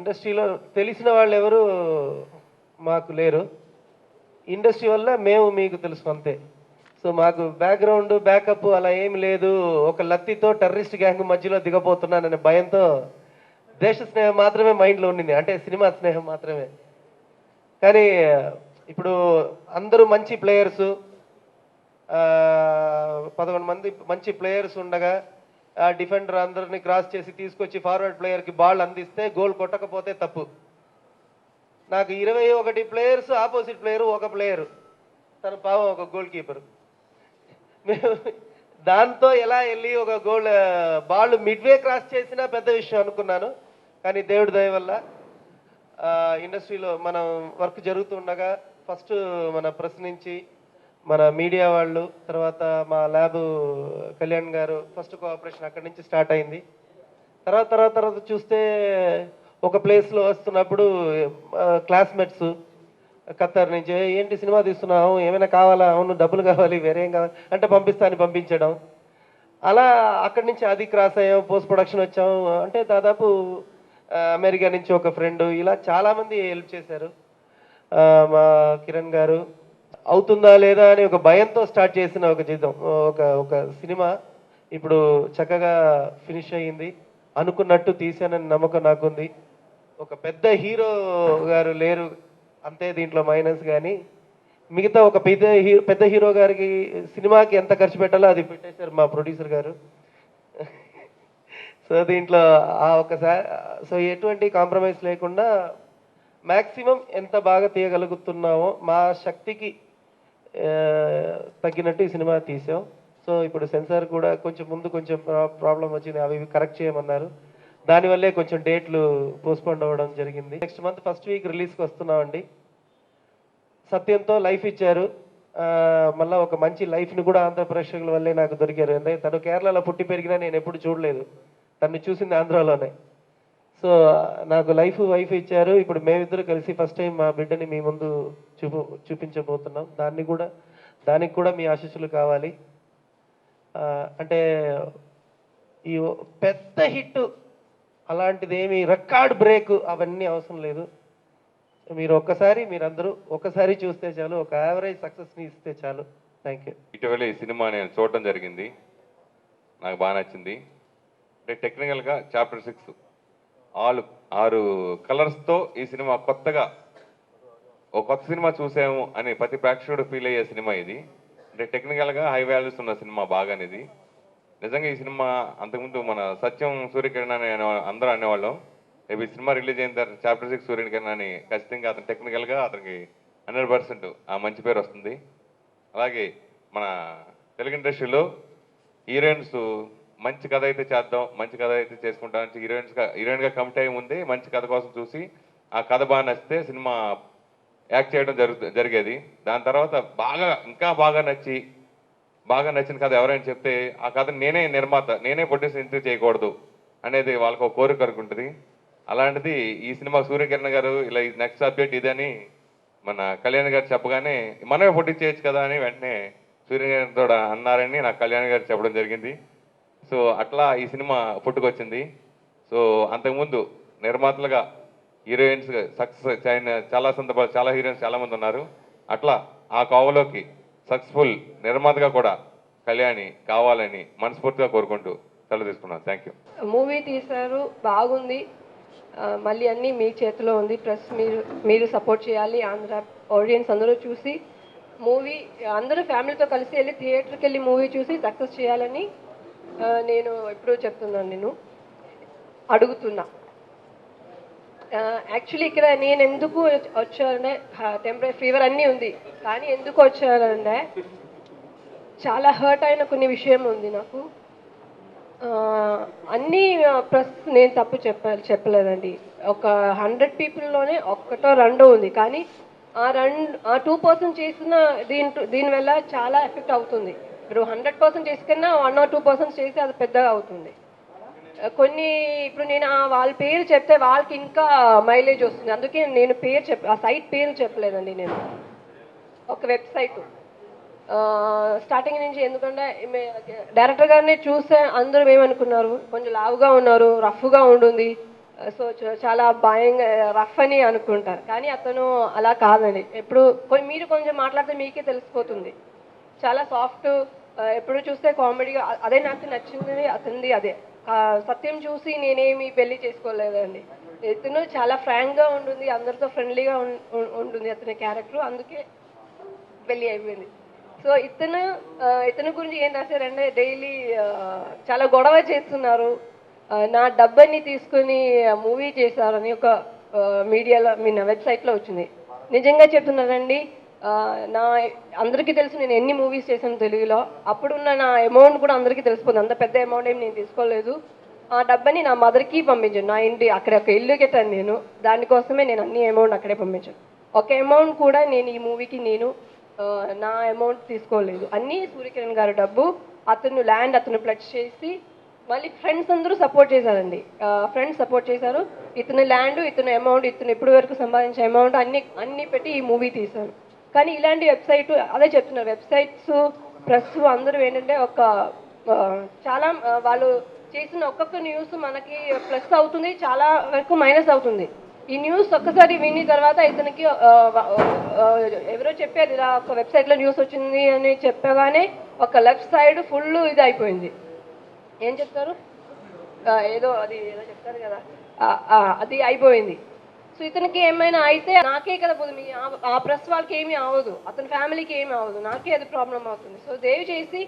ఇండస్ట్రీలో తెలిసిన వాళ్ళు ఎవరు మాకు లేరు. ఇండస్ట్రీ వల్ల మేము మీకు తెలుసు అంతే. సో మాకు బ్యాక్గ్రౌండ్ బ్యాకప్ అలా ఏమి లేదు. ఒక లత్తితో టెర్రరిస్ట్ గ్యాంగ్ మధ్యలో దిగబోతున్నాననే భయంతో దేశ స్నేహం మాత్రమే మైండ్లో ఉండింది, అంటే సినిమా స్నేహం మాత్రమే. కానీ ఇప్పుడు అందరూ మంచి ప్లేయర్సు, 11 మంది మంచి ప్లేయర్స్ ఉండగా డిఫెండర్ అందరిని క్రాస్ చేసి తీసుకొచ్చి ఫార్వర్డ్ ప్లేయర్కి బాల్ అందిస్తే గోల్ కొట్టకపోతే తప్పు. నాకు 21 ప్లేయర్స్, ఆపోజిట్ ప్లేయరు ఒక ప్లేయరు, తను పాపం ఒక గోల్ కీపర్. మేము దాంతో ఎలా వెళ్ళి ఒక గోల్ బాల్ మిడ్వే క్రాస్ చేసినా పెద్ద విషయం అనుకున్నాను. కానీ దేవుడి దయ వల్ల ఇండస్ట్రీలో మనం వర్క్ జరుగుతుండగా ఫస్ట్ మన ప్రెస్ నుంచి, మన మీడియా వాళ్ళు, తర్వాత మా ల్యాబ్ కళ్యాణ్ గారు ఫస్ట్ కోఆపరేషన్ అక్కడి నుంచి స్టార్ట్ అయింది. తర్వాత చూస్తే ఒక ప్లేస్లో వస్తున్నప్పుడు క్లాస్మేట్స్ ఖత్తర్ నుంచి, ఏంటి సినిమా తీస్తున్నావు, ఏమైనా కావాలా, అవును డబ్బులు కావాలి, వేరేం కావాలి అంటే పంపించడం. అలా అక్కడి నుంచి అది క్రాస్ అయ్యాం, పోస్ట్ ప్రొడక్షన్ వచ్చాం. అంటే దాదాపు అమెరికా నుంచి ఒక ఫ్రెండ్, ఇలా చాలామంది హెల్ప్ చేశారు. మా కిరణ్ గారు అవుతుందా లేదా అని ఒక భయంతో స్టార్ట్ చేసిన ఒక జీతం ఒక సినిమా ఇప్పుడు చక్కగా ఫినిష్ అయ్యింది. అనుకున్నట్టు తీసానని నమ్మకం నాకుంది. ఒక పెద్ద హీరో గారు లేరు అంతే దీంట్లో మైనస్. కానీ మిగతా ఒక పెద్ద హీరో గారికి సినిమాకి ఎంత ఖర్చు పెట్టాలో అది పెట్టేశారు మా ప్రొడ్యూసర్ గారు. సో దీంట్లో సో ఎటువంటి కాంప్రమైజ్ లేకుండా మ్యాక్సిమం ఎంత బాగా తీయగలుగుతున్నామో మా శక్తికి తగ్గినట్టు ఈ సినిమా తీసాం. సో ఇప్పుడు సెన్సార్ కూడా కొంచెం ప్రాబ్లం వచ్చింది, అవి కరెక్ట్ చేయమన్నారు. దానివల్లే కొంచెం డేట్లు పోస్ట్పోన్ అవ్వడం జరిగింది. నెక్స్ట్ మంత్ ఫస్ట్ వీక్ రిలీజ్కి వస్తున్నామండి. సత్యంతో లైఫ్ ఇచ్చారు, మళ్ళీ ఒక మంచి లైఫ్ని కూడా ఆంధ్ర ప్రేక్షకుల వల్లే నాకు దొరికారు. అంటే తను కేరళలో పుట్టి పెరిగినా నేను ఎప్పుడు చూడలేదు, తను చూసింది ఆంధ్రాలోనే. సో నాకు వైఫ్ ఇచ్చారు. ఇప్పుడు మేమిద్దరు కలిసి ఫస్ట్ టైం మా బిడ్డని మీ ముందు చూపించబోతున్నాం. దానికి కూడా మీ ఆశీస్సులు కావాలి. అంటే ఈ పెద్ద హిట్ అలాంటిది ఏమి రికార్డ్ బ్రేక్ అవన్నీ అవసరం లేదు. మీరందరూ ఒకసారి చూస్తే చాలు, ఒక యావరేజ్ సక్సెస్ని ఇస్తే చాలు. Thank you. ఇటీవల ఈ సినిమా నేను చూడటం జరిగింది, నాకు బాగా నచ్చింది. అంటే టెక్నికల్గా చాప్టర్ 6 6 కలర్స్తో ఈ సినిమా కొత్తగా ఒక కొత్త సినిమా చూసాము అని ప్రతి ప్రేక్షకుడు ఫీల్ అయ్యే సినిమా ఇది. అంటే టెక్నికల్గా హై వాల్యూస్ ఉన్న సినిమా బాగానే ఇది. నిజంగా ఈ సినిమా అంతకుముందు మన సత్యం సూర్యకిరణ్ అని అందరూ అనేవాళ్ళం. ఈ సినిమా రిలీజ్ అయిన తర్వాత చాప్టర్ 6 సూర్యకిరణ్ అని ఖచ్చితంగా అతను టెక్నికల్గా అతనికి 100% ఆ మంచి పేరు వస్తుంది. అలాగే మన తెలుగు ఇండస్ట్రీలో హీరోయిన్స్ మంచి కథ అయితే చేద్దాం, మంచి కథ అయితే చేసుకుంటాం, హీరోయిన్గా కమిట్ అయ్యే ముందే మంచి కథ కోసం చూసి ఆ కథ బాగా నచ్చితే సినిమా యాక్ట్ చేయడం జరిగేది. దాని తర్వాత ఇంకా బాగా నచ్చిన కథ ఎవరైనా చెప్తే ఆ కథ నేనే నిర్మాత, నేనే ప్రొడ్యూసర్ ఎందుకు చేయకూడదు అనేది వాళ్ళకు ఒక కోరిక ఉంటుంది. అలాంటిది ఈ సినిమా సూర్యకిరణ్ గారు ఇలా నెక్స్ట్ సబ్జెక్ట్ ఇదని మన కళ్యాణ్ గారు చెప్పగానే మనమే ప్రొడ్యూస్ చేయొచ్చు కదా అని వెంటనే సూర్యకిరణ్ తోడ అన్నారని నాకు కళ్యాణ్ గారు చెప్పడం జరిగింది. సో అట్లా ఈ సినిమా పుట్టుకొచ్చింది. సో అంతకుముందు నిర్మాతలుగా హీరోయిన్స్ సక్సెస్ అయిన చాలా సందర్భాలు, చాలా హీరోయిన్స్ చాలామంది ఉన్నారు. అట్లా ఆ కోవలోకి సక్సెస్ఫుల్ నిర్మాతగా కూడా కళ్యాణి కావాలని మనస్ఫూర్తిగా కోరుకుంటూ సెలవు తీసుకున్నాను. Thank you. మూవీ తీశారు, బాగుంది. మళ్ళీ అన్నీ మీ చేతిలో ఉంది. ప్లస్ మీరు సపోర్ట్ చేయాలి. ఆంధ్ర ఆడియన్స్ అందరూ చూసి మూవీ అందరూ ఫ్యామిలీతో కలిసి వెళ్ళి థియేటర్కి వెళ్ళి మూవీ చూసి సక్సెస్ చేయాలని నేను ఎప్పుడూ చెప్తున్నాను, నేను అడుగుతున్నా. యాక్చువల్లీ ఇక్కడ నేను ఎందుకు వచ్చానంటే టెంపరీ ఫీవర్ అన్నీ ఉంది, కానీ ఎందుకు వచ్చానంటే చాలా హర్ట్ అయిన కొన్ని విషయం ఉంది నాకు. అన్నీ ప్రెస్ నేను తప్పు చెప్పలేదండి. ఒక 100 పీపుల్లోనే ఒక్కటో రెండో ఉంది, కానీ ఆ 2% చేసిన దీనివల్ల చాలా ఎఫెక్ట్ అవుతుంది. ఇప్పుడు 100% చేసుకున్నా 1 or 2% చేస్తే అది పెద్దగా అవుతుంది. కొన్ని ఇప్పుడు నేను వాళ్ళ పేరు చెప్తే వాళ్ళకి ఇంకా మైలేజ్ వస్తుంది. అందుకే నేను ఆ సైట్ పేరు చెప్పలేదండి. నేను ఒక వెబ్సైట్ స్టార్టింగ్ నుంచి, ఎందుకంటే డైరెక్టర్ గారిని చూస్తే అందరూ ఏమనుకున్నారు, కొంచెం లావుగా ఉన్నారు, రఫ్గా ఉంటుంది, సో చాలా భయంగా రఫ్ అని అనుకుంటారు, కానీ అతను అలా కాదండి. ఎప్పుడు మీరు కొంచెం మాట్లాడితే మీకే తెలిసిపోతుంది. చాలా సాఫ్ట్, ఎప్పుడు చూస్తే కామెడీగా, అదే నాకు నచ్చింది అతనిది అదే. సత్యం చూసి నేనేమి పెళ్లి చేసుకోలేదండి. ఇతను చాలా ఫ్రాంక్గా ఉంటుంది, అందరితో ఫ్రెండ్లీగా ఉంటుంది అతని క్యారెక్టర్, అందుకే పెళ్ళి అయిపోయింది. సో ఇతను గురించి ఏం రాశారంటే డైలీ చాలా గొడవ చేస్తున్నారు, నా డబ్బని తీసుకుని మూవీ చేశారని ఒక మీడియాలో వెబ్సైట్లో వచ్చింది. నిజంగా చెప్తున్నానండి, నా అందరికీ తెలుసు నేను ఎన్ని మూవీస్ చేశాను తెలుగులో. అప్పుడున్న నా అమౌంట్ కూడా అందరికీ తెలిసిపోతుంది. అంత పెద్ద అమౌంట్ ఏమి నేను తీసుకోలేదు. ఆ డబ్బని నా మదర్కి పంపించాను. నా ఇంటి అక్కడ ఒక ఇల్లు కట్టాను నేను, దానికోసమే నేను అన్ని అమౌంట్ అక్కడే పంపించాను. ఒక అమౌంట్ కూడా నేను ఈ మూవీకి నా అమౌంట్ తీసుకోలేదు. అన్నీ సూర్యకిరణ్ గారి డబ్బు. అతను ల్యాండ్ అతను ప్లెడ్జ్ చేసి, మళ్ళీ ఫ్రెండ్స్ అందరూ సపోర్ట్ చేశారండి. ఫ్రెండ్స్ సపోర్ట్ చేశారు. ఇతను ల్యాండ్, ఇతను అమౌంట్, ఇతను ఇప్పటి వరకు సంపాదించే అమౌంట్ అన్నీ పెట్టి ఈ మూవీ తీశారు. కానీ ఇలాంటి వెబ్సైట్, అదే చెప్తున్నారు, వెబ్సైట్స్ ప్రెస్ అందరూ ఏంటంటే చాలా వాళ్ళు చేసిన ఒక్కొక్క న్యూస్ మనకి ప్లస్ అవుతుంది, చాలా వరకు మైనస్ అవుతుంది. ఈ న్యూస్ ఒక్కసారి విని తర్వాత ఇతనికి ఎవరో చెప్పారు ఇలా ఒక వెబ్సైట్లో న్యూస్ వచ్చింది అని చెప్పగానే ఒక లెఫ్ట్ సైడ్ ఫుల్ ఇది అయిపోయింది. ఏం చెప్తారు, ఏదో చెప్తారు కదా, అది అయిపోయింది. సో ఇతనికి ఏమైనా అయితే నాకే కదా పోదు, ఆ ప్రెస్ వాళ్ళకి ఏమీ అవ్వదు, అతని ఫ్యామిలీకి ఏమీ అవ్వదు, నాకే అది ప్రాబ్లం అవుతుంది. సో దయచేసి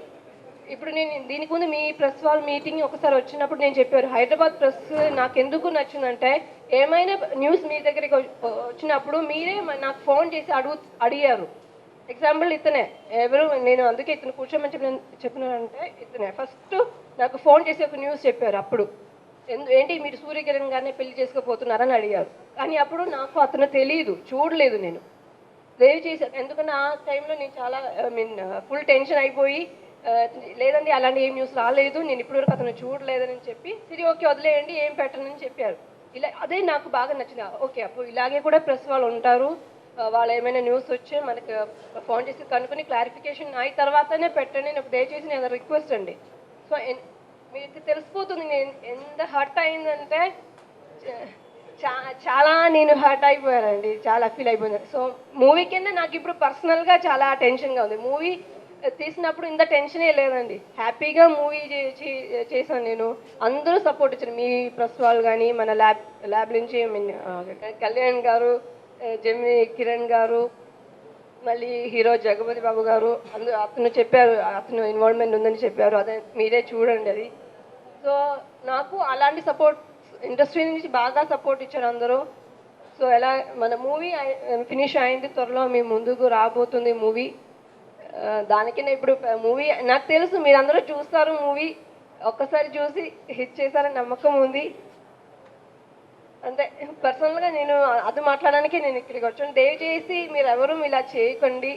ఇప్పుడు నేను దీనికి ముందు మీ ప్రెస్ వాళ్ళ మీటింగ్ ఒకసారి వచ్చినప్పుడు నేను చెప్పారు, హైదరాబాద్ ప్రెస్ నాకు ఎందుకు నచ్చిందంటే ఏమైనా న్యూస్ మీ దగ్గరికి వచ్చినప్పుడు మీరే నాకు ఫోన్ చేసి అడిగారు. ఎగ్జాంపుల్ ఇతనే ఎవరు, నేను అందుకే ఇతను కూర్చోమని చెప్పినారంటే ఇతనే ఫస్ట్ నాకు ఫోన్ చేసి ఒక న్యూస్ చెప్పారు. అప్పుడు ఏంటి మీరు సూర్యకిరణ్ గారిని పెళ్లి చేసుకోపోతున్నారని అడిగారు. కానీ అప్పుడు నాకు అతను తెలియదు, చూడలేదు నేను. దయచేసి, ఎందుకంటే ఆ టైంలో నేను చాలా ఫుల్ టెన్షన్ అయిపోయి, లేదండి అలాంటి ఏం న్యూస్ రాలేదు, నేను ఇప్పటివరకు అతను చూడలేదని చెప్పి, సరే ఓకే వదిలేయండి ఏం పెట్టనని చెప్పారు. ఇలా అదే నాకు బాగా నచ్చింది. ఓకే అప్పుడు ఇలాగే కూడా ప్రెస్ వాళ్ళు ఉంటారు, వాళ్ళు ఏమైనా న్యూస్ వచ్చి మనకు ఫోన్ చేసి కనుక్కొని క్లారిఫికేషన్ అయిన తర్వాతనే పెట్టండి నాకు దయచేసి నేను రిక్వెస్ట్ అండి. సో మీకు తెలిసిపోతుంది నేను ఎంత హర్ట్ అయిందంటే చాలా నేను హర్ట్ అయిపోయానండి, చాలా ఫీల్ అయిపోయాను. సో మూవీ కింద నాకు ఇప్పుడు పర్సనల్గా చాలా టెన్షన్గా ఉంది. మూవీ తీసినప్పుడు ఇంత టెన్షనే లేదండి, హ్యాపీగా మూవీ చేశాను నేను. అందరూ సపోర్ట్ ఇచ్చారు, మీ ప్రెస్ వాళ్ళు కానీ, మన ల్యాబ్ నుంచి కళ్యాణ్ గారు, జెమిని కిరణ్ గారు, మళ్ళీ హీరో జగపతి బాబు గారు, అతను చెప్పారు అతను ఇన్వాల్వ్మెంట్ ఉందని చెప్పారు, అదే మీరే చూడండి అది. సో నాకు అలాంటి సపోర్ట్ ఇండస్ట్రీ నుంచి బాగా సపోర్ట్ ఇచ్చారు అందరూ. సో ఎలా మన మూవీ ఫినిష్ అయింది, త్వరలో మీ ముందుకు రాబోతుంది మూవీ. దానికన్నా ఇప్పుడు మూవీ నాకు తెలుసు మీరందరూ చూస్తారు, మూవీ ఒక్కసారి చూసి హిట్ చేశారని నమ్మకం ఉంది. అంటే పర్సనల్గా నేను అది మాట్లాడడానికి నేను ఇక్కడికి వచ్చాను. దయచేసి మీరు ఎవరు ఇలా చేయకండి.